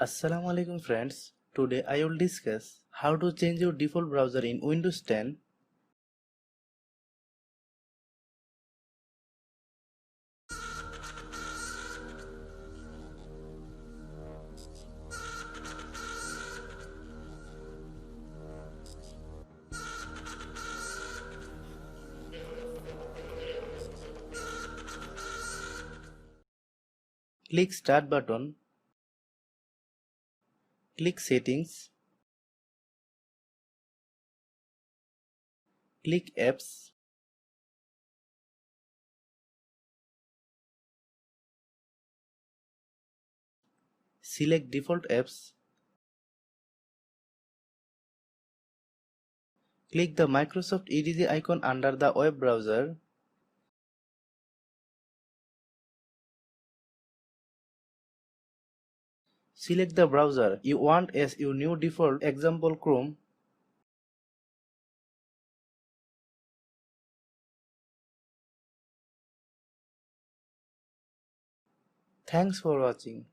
Assalamu alaikum friends. Today I will discuss how to change your default browser in Windows 10. Click Start button, click Settings, click Apps, select Default Apps, click the Microsoft EDG icon under the web browser, select the browser you want as your new default, example Chrome. Thanks for watching.